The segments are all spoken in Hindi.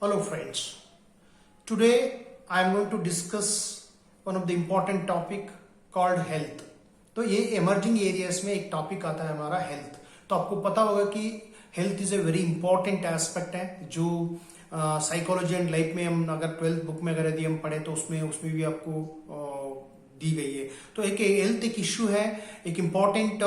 Hello friends, today I am going to discuss one of the important topic called health. तो ये emerging areas में एक टॉपिक आता है हमारा health. तो आपको पता होगा कि health is a very important aspect है जो साइकोलॉजी एंड लाइफ में हम अगर 12th बुक में अगर यदि हम पढ़े तो उसमें भी आपको दी गई है. तो एक हेल्थ एक इश्यू है, एक इम्पॉर्टेंट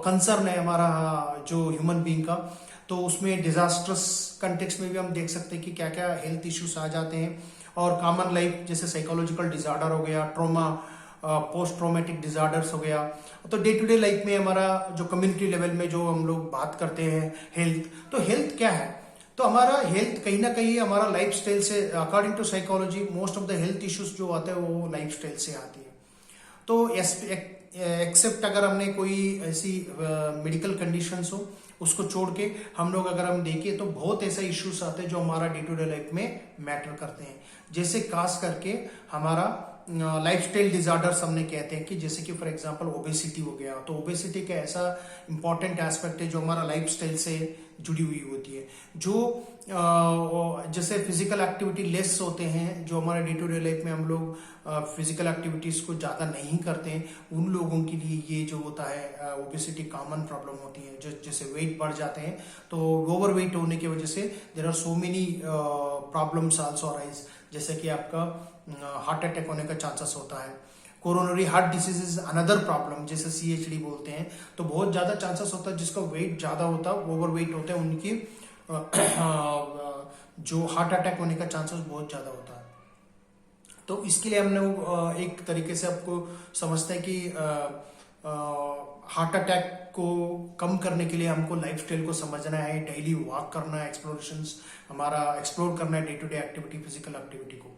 कंसर्न है हमारा जो ह्यूमन बीइंग का. तो उसमें डिजास्टर्स कंटेक्स्ट में भी हम देख सकते हैं कि क्या क्या हेल्थ इश्यूज आ जाते हैं. और कॉमन लाइफ जैसे साइकोलॉजिकल डिजार्डर हो गया, ट्रॉमा, पोस्ट ट्रॉमेटिक डिजार्डर्स हो गया. तो डे टू डे लाइफ में हमारा जो कम्युनिटी लेवल में जो हम लोग बात करते हैं हेल्थ, तो हेल्थ क्या है? तो हमारा हेल्थ कहीं ना कहीं हमारा लाइफ स्टाइल से, according to psychology most of the health issues जो आते हैं वो लाइफ स्टाइल से आती है. तो एक्सेप्ट अगर हमने कोई ऐसी मेडिकल कंडीशंस हो उसको छोड़ के हम लोग अगर हम देखें तो बहुत ऐसा इश्यूज आते हैं जो हमारा डे टू डे लाइफ में मैटर करते हैं. जैसे खास करके हमारा लाइफस्टाइल डिजार्डर्स हमने कहते हैं कि जैसे कि फॉर एग्जांपल ओबेसिटी हो गया. तो ओबेसिटी का ऐसा इंपॉर्टेंट एस्पेक्ट है जो हमारा लाइफस्टाइल से जुड़ी हुई होती है. जो जैसे फिजिकल एक्टिविटी लेस होते हैं, जो हमारे डे टू डे लाइफ में हम लोग फिजिकल एक्टिविटीज को ज्यादा नहीं करते हैं, उन लोगों के लिए ये जो होता है ओबेसिटी कॉमन प्रॉब्लम होती है. जो जैसे वेट बढ़ जाते हैं तो ओवर वेट होने की वजह से there are so many problems also arise. जैसे कि आपका हार्ट अटैक होने का चांसेस होता है. Coronary heart disease is another problem, जैसे CHD बोलते हैं. तो बहुत ज्यादा चांसेस होता है जिसका वेट ज्यादा होता है, ओवर वेट होते हैं, उनकी जो हार्ट अटैक होने का चांसेस बहुत ज्यादा होता है. तो इसके लिए हमने एक तरीके से आपको समझते हैं कि हार्ट अटैक को कम करने के लिए हमको लाइफस्टाइल को समझना है, डेली वॉक करना है, एक्सप्लोरेशंस हमारा एक्सप्लोर करना है, day to day activity, physical activity को.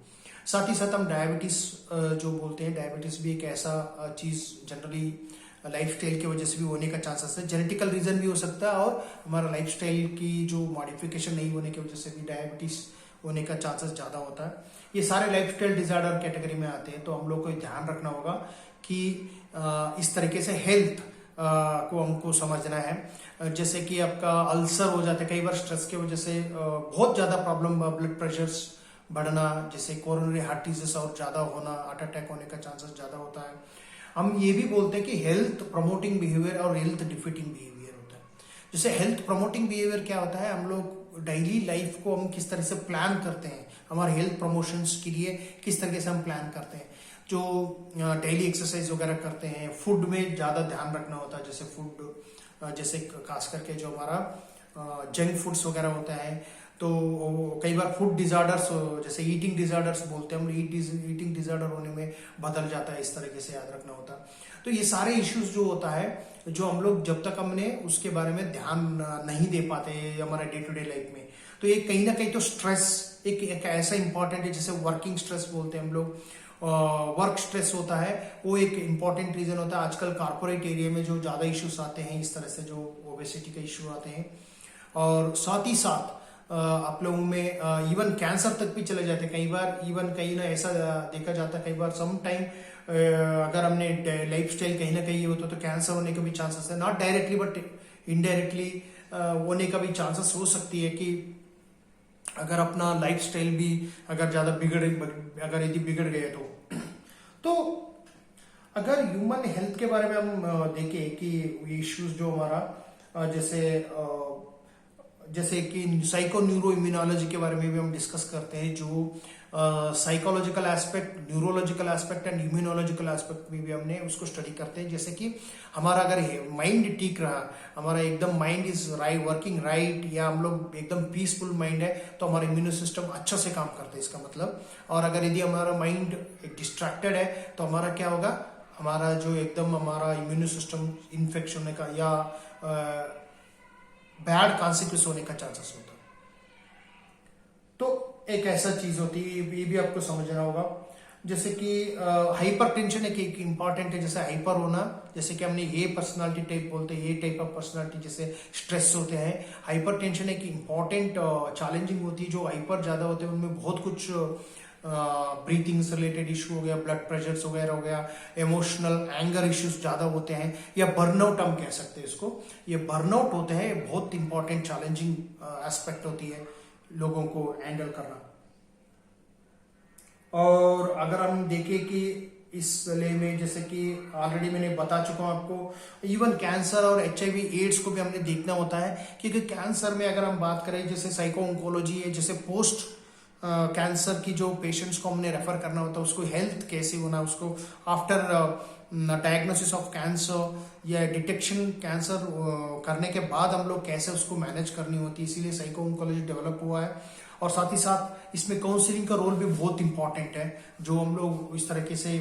साथ ही साथ हम डायबिटीज जो बोलते हैं, डायबिटीज भी एक ऐसा चीज जनरली लाइफस्टाइल की वजह से भी होने का चांसेस है. जेनेटिकल रीजन भी हो सकता है और हमारा लाइफस्टाइल की जो मॉडिफिकेशन नहीं होने की वजह से भी डायबिटीज होने का चांसेस ज्यादा होता है. ये सारे लाइफस्टाइल डिजार्डर कैटेगरी में आते हैं. तो हम लोग को ध्यान रखना होगा कि इस तरीके से हेल्थ को हमको समझना है. जैसे कि आपका अल्सर हो जाता है कई बार स्ट्रेस की वजह से, बहुत ज्यादा प्रॉब्लम, ब्लड प्रेशर्स बढ़ना, जैसे कोरोनरी हार्ट डिजीज और ज्यादा होना, हार्ट अटैक होने का चांसेस ज्यादा होता है. हम ये भी बोलते हैं कि हेल्थ प्रमोटिंग बिहेवियर और हेल्थ डिफीटिंग बिहेवियर होता है. जैसे हेल्थ प्रमोटिंग बिहेवियर क्या होता है, हम लोग डेली लाइफ को हम किस तरह से प्लान करते हैं, हमारे हेल्थ प्रमोशंस के लिए किस तरीके से हम प्लान करते हैं. जो डेली एक्सरसाइज वगैरह करते हैं, फूड में ज्यादा ध्यान रखना होता है. जैसे फूड, जैसे खास करके जो हमारा जंक फूड्स वगैरह होता है, तो कई बार फूड डिजार्डर्स, जैसे ईटिंग डिजार्डर्स बोलते हैं हम, ईटिंग डिजार्डर होने में बदल जाता है. इस तरीके से याद रखना होता है. तो ये सारे इश्यूज जो होता है, जो हम लोग जब तक हमने उसके बारे में ध्यान नहीं दे पाते हमारे डे टू डे लाइफ में, तो ये कहीं ना कहीं तो स्ट्रेस एक ऐसा इंपॉर्टेंट है. जैसे वर्किंग स्ट्रेस बोलते हैं हम लोग, वर्क स्ट्रेस होता है, वो एक इंपॉर्टेंट रीजन होता है. आजकल कॉर्पोरेट एरिया में जो ज्यादा इश्यूज आते हैं, इस तरह से जो ओबेसिटी का इश्यू आते हैं. और साथ ही साथ आप लोगों में इवन कैंसर तक भी चले जाते हैं कई बार. इवन कहीं ना ऐसा देखा जाता है कई बार सम टाइम अगर हमने लाइफस्टाइल कहीं ना कहीं होता तो कैंसर होने का भी चांसेस है. नॉट डायरेक्टली बट इनडायरेक्टली होने का भी चांसेस हो सकती है कि अगर अपना लाइफस्टाइल भी अगर ज्यादा अगर यदि बिगड़ गए तो अगर ह्यूमन हेल्थ के बारे में हम देखें कि इश्यूज जो हमारा जैसे कि साइको न्यूरो इम्यूनोलॉजी के बारे में भी हम डिस्कस करते हैं. जो psychological aspect, neurological aspect and immunological aspect में भी हमने उसको स्टडी करते हैं. जैसे कि हमारा अगर माइंड ठीक रहा, हमारा एकदम माइंड इज वर्किंग राइट, या हम लोग एकदम पीसफुल माइंड है, तो हमारा इम्यून सिस्टम अच्छा से काम करता है, इसका मतलब. और अगर यदि हमारा माइंड डिस्ट्रैक्टेड है तो हमारा क्या होगा, हमारा जो एकदम हमारा इम्यून सिस्टम इन्फेक्शन होने का या बैड कॉन्सिक्वेंस होने का चांसेस होता है. तो एक ऐसा चीज होती है, ये भी आपको समझना होगा. जैसे कि हाइपर टेंशन एक इंपॉर्टेंट है. जैसे हाइपर होना, जैसे कि हमने ये पर्सनालिटी टाइप बोलते हैं, ये टाइप ऑफ पर्सनालिटी जैसे स्ट्रेस होते हैं. हाइपर टेंशन एक इंपॉर्टेंट चैलेंजिंग होती है. जो हाइपर ज्यादा होते हैं उनमें बहुत कुछ ब्रीथिंग से रिलेटेड इशू हो गया, ब्लड प्रेशर वगैरह हो गया, इमोशनल एंगर इश्यूज ज्यादा होते हैं, या बर्नआउट हम कह सकते हैं इसको. ये बर्नआउट होते हैं, बहुत इंपॉर्टेंट चैलेंजिंग एस्पेक्ट होती है लोगों को हैंडल करना। और अगर हम देखें कि इस ले में जैसे कि ऑलरेडी मैंने बता चुका हूं आपको, इवन कैंसर और HIV एड्स को भी हमने देखना होता है, क्योंकि कैंसर में अगर हम बात करें जैसे साइको ऑन्कोलॉजी है, जैसे पोस्ट कैंसर की जो पेशेंट्स को हमने रेफर करना होता है उसको हेल्थ कैसे होना, उसको आफ्टर डायग्नोसिस ऑफ कैंसर या डिटेक्शन कैंसर करने के बाद हम लोग कैसे उसको मैनेज करनी होती है, इसीलिए साइको ऑन्कोलॉजी डेवलप हुआ है। और साथ ही साथ इसमें काउंसलिंग का रोल भी बहुत इंपॉर्टेंट है, जो हम लोग इस तरीके से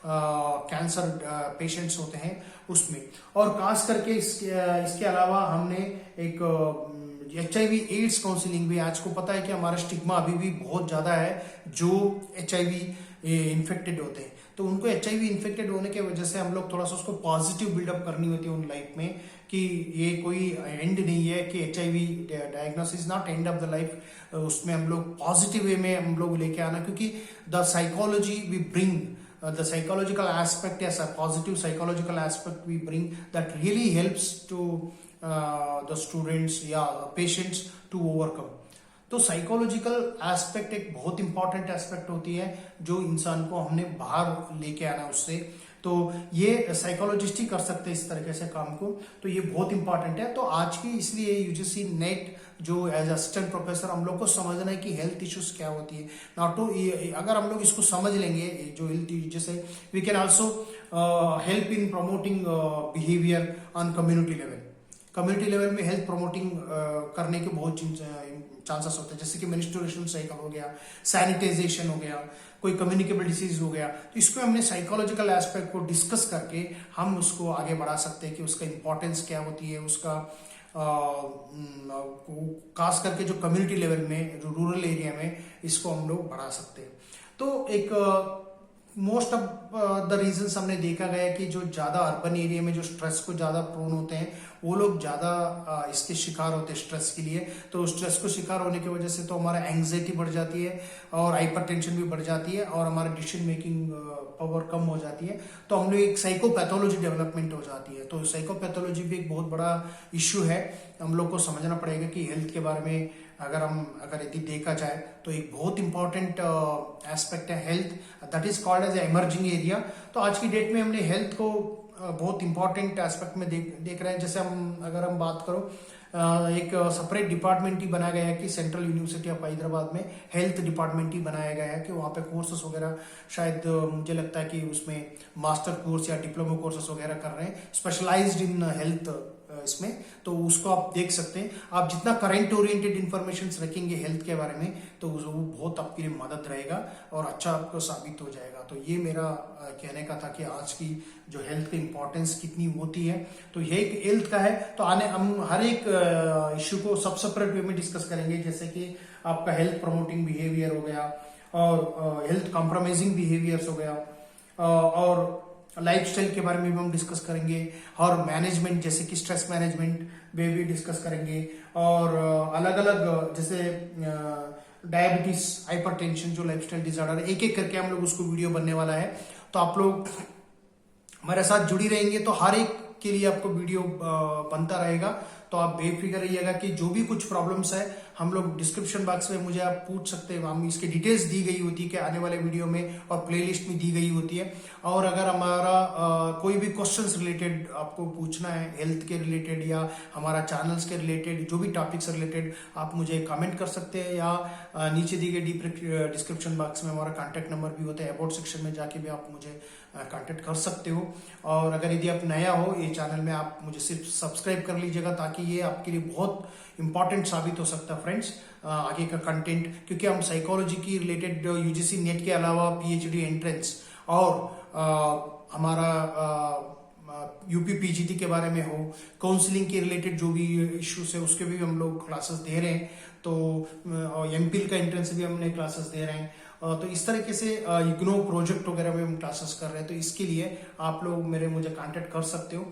कैंसर पेशेंट्स होते हैं उसमें। और खास करके इसके अलावा हमने एक HIV एड्स काउंसलिंग भी, आज को पता है कि हमारा स्टिग्मा अभी भी बहुत ज्यादा है जो HIV इन्फेक्टेड होते हैं, तो उनको HIV इन्फेक्टेड होने की वजह से हम लोग थोड़ा सा उसको पॉजिटिव बिल्डअप करनी होती है उन लाइफ में, कि ये कोई एंड नहीं है, कि HIV diagnosis not end of the life, उसमें हम लोग पॉजिटिव वे में हम लोग लेके आना, क्योंकि the psychology we bring the psychological aspect, yes, a positive psychological aspect we bring that really helps to the students या patients to overcome। तो साइकोलॉजिकल एस्पेक्ट एक बहुत इंपॉर्टेंट एस्पेक्ट होती है जो इंसान को हमने बाहर लेके आना उससे, तो ये साइकोलॉजिस्ट ही कर सकते हैं इस तरीके से काम को, तो ये बहुत इंपॉर्टेंट है। तो आज की इसलिए UGC नेट जो एज असिस्टेंट प्रोफेसर हम लोग को समझना है कि हेल्थ इश्यूज क्या होती है, नॉट टू, अगर हम लोग इसको समझ लेंगे जो हेल्थ, जैसे we can also help in promoting behaviour on community level. Community level में हेल्थ प्रमोटिंग करने के बहुत चांसेस होते हैं, जैसे कि मेंस्ट्रुएशन साइकिल हो गया, सैनिटाइजेशन हो गया, कोई कम्युनिकेबल डिसीज हो गया, तो इसको हमने साइकोलॉजिकल एस्पेक्ट को डिस्कस करके हम उसको आगे बढ़ा सकते हैं कि उसका इंपॉर्टेंस क्या होती है, उसका खास करके जो कम्युनिटी लेवल में, जो रूरल एरिया में, इसको हम लोग बढ़ा सकते हैं। तो एक मोस्ट ऑफ द रीजंस हमने देखा गया कि जो ज्यादा अर्बन एरिया में जो स्ट्रेस को ज्यादा प्रोन होते हैं वो लोग ज्यादा इसके शिकार होते हैं स्ट्रेस के लिए, तो स्ट्रेस को शिकार होने की वजह से तो हमारा एंग्जाइटी बढ़ जाती है और हाइपरटेंशन भी बढ़ जाती है और हमारा डिसीजन मेकिंग पावर कम हो जाती है, तो हम लोग एक साइकोपैथोलॉजी डेवलपमेंट हो जाती है। तो साइकोपैथोलॉजी भी एक बहुत बड़ा इश्यू है, हम लोग को समझना पड़ेगा कि हेल्थ के बारे में अगर यदि देखा जाए तो एक बहुत इंपॉर्टेंट एस्पेक्ट है health, that is called as emerging area. तो आज की डेट में हमने हेल्थ को बहुत इंपॉर्टेंट एस्पेक्ट में देख रहे हैं। जैसे अगर हम बात करो, एक सेपरेट डिपार्टमेंट ही बनाया गया है कि सेंट्रल यूनिवर्सिटी ऑफ हैदराबाद में हेल्थ डिपार्टमेंट ही बनाया गया है, कि वहाँ पे कोर्सेस वगैरह शायद मुझे लगता है कि उसमें मास्टर कोर्स या डिप्लोमा कोर्सेस वगैरह कर रहे हैं स्पेशलाइज्ड इन हेल्थ इसमें, तो उसको आप देख सकते हैं। आप जितना करंट ओरिएंटेड इंफॉर्मेशन रखेंगे हेल्थ के बारे में तो वो बहुत आपके लिए मदद रहेगा और अच्छा आपको साबित हो जाएगा। तो ये मेरा कहने का था कि आज की जो हेल्थ की इंपॉर्टेंस कितनी होती है, तो ये एक हेल्थ का है। तो हम हर एक इश्यू को सब सेपरेट वे में डिस्कस करेंगे, जैसे कि आपका हेल्थ प्रमोटिंग बिहेवियर हो गया और हेल्थ कॉम्प्रोमाइजिंग बिहेवियर्स हो गया और लाइफस्टाइल के बारे में भी हम डिस्कस करेंगे और मैनेजमेंट जैसे कि स्ट्रेस मैनेजमेंट में भी डिस्कस करेंगे और अलग अलग जैसे डायबिटीज, हाइपरटेंशन, जो लाइफस्टाइल डिसऑर्डर, एक एक करके हम लोग उसको वीडियो बनने वाला है। तो आप लोग हमारे साथ जुड़ी रहेंगे तो हर एक के लिए आपको वीडियो बनता रहेगा। तो आप बेफिक्र रहिएगा कि जो भी कुछ प्रॉब्लम्स है हम लोग डिस्क्रिप्शन बॉक्स में मुझे आप पूछ सकते हैं, हम इसकी डिटेल्स दी गई होती है कि आने वाले वीडियो में और प्लेलिस्ट में दी गई होती है। और अगर हमारा कोई भी क्वेश्चंस रिलेटेड आपको पूछना है हेल्थ के रिलेटेड या हमारा चैनल्स के रिलेटेड, जो भी टॉपिक्स रिलेटेड, आप मुझे कमेंट कर सकते हैं या नीचे दी गई डिस्क्रिप्शन बॉक्स में हमारा कॉन्टैक्ट नंबर भी होता है, अबाउट सेक्शन में जाके भी आप मुझे कांटेक्ट कर सकते हो। और अगर यदि आप नया हो ये चैनल में, आप मुझे सिर्फ सब्सक्राइब कर लीजिएगा ताकि ये आपके लिए बहुत इंपॉर्टेंट साबित हो सकता है फ्रेंड्स आगे का कंटेंट, क्योंकि हम साइकोलॉजी की रिलेटेड UGC नेट के अलावा PhD एंट्रेंस और हमारा UP PGT के बारे में हो, काउंसलिंग के रिलेटेड जो भी इश्यूज है उसके भी हम लोग क्लासेस दे रहे हैं। तो MPhil का एंट्रेंस भी हमने क्लासेस दे रहे हैं। तो इस तरीके से इग्नो प्रोजेक्ट वगैरह में हम क्लासेस कर रहे हैं, तो इसके लिए आप लोग मुझे कांटेक्ट कर सकते हो।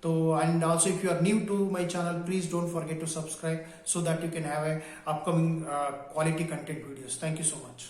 तो and also if you are new to my channel, please don't forget to subscribe so that you can have a upcoming quality content videos. Thank you so much.